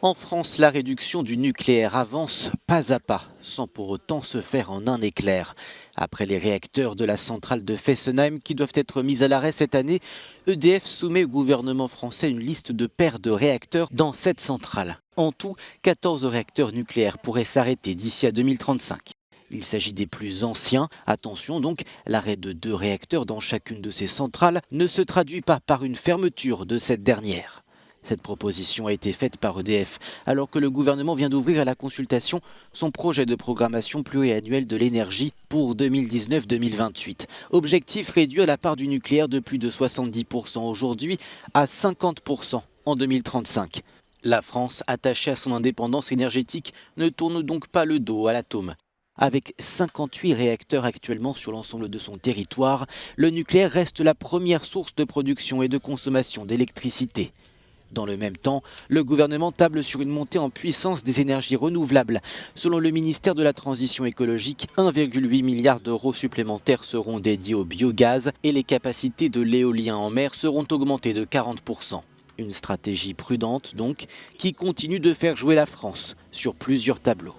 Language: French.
En France, la réduction du nucléaire avance pas à pas, sans pour autant se faire en un éclair. Après les réacteurs de la centrale de Fessenheim qui doivent être mis à l'arrêt cette année, EDF soumet au gouvernement français une liste de paires de réacteurs dans cette centrale. En tout, 14 réacteurs nucléaires pourraient s'arrêter d'ici à 2035. Il s'agit des plus anciens. Attention donc, l'arrêt de 2 réacteurs dans chacune de ces centrales ne se traduit pas par une fermeture de cette dernière. Cette proposition a été faite par EDF, alors que le gouvernement vient d'ouvrir à la consultation son projet de programmation pluriannuelle de l'énergie pour 2019-2028. Objectif réduire la part du nucléaire de plus de 70% aujourd'hui à 50% en 2035. La France, attachée à son indépendance énergétique, ne tourne donc pas le dos à l'atome. Avec 58 réacteurs actuellement sur l'ensemble de son territoire, le nucléaire reste la première source de production et de consommation d'électricité. Dans le même temps, le gouvernement table sur une montée en puissance des énergies renouvelables. Selon le ministère de la Transition écologique, 1,8 milliard d'euros supplémentaires seront dédiés au biogaz et les capacités de l'éolien en mer seront augmentées de 40%. Une stratégie prudente donc, qui continue de faire jouer la France sur plusieurs tableaux.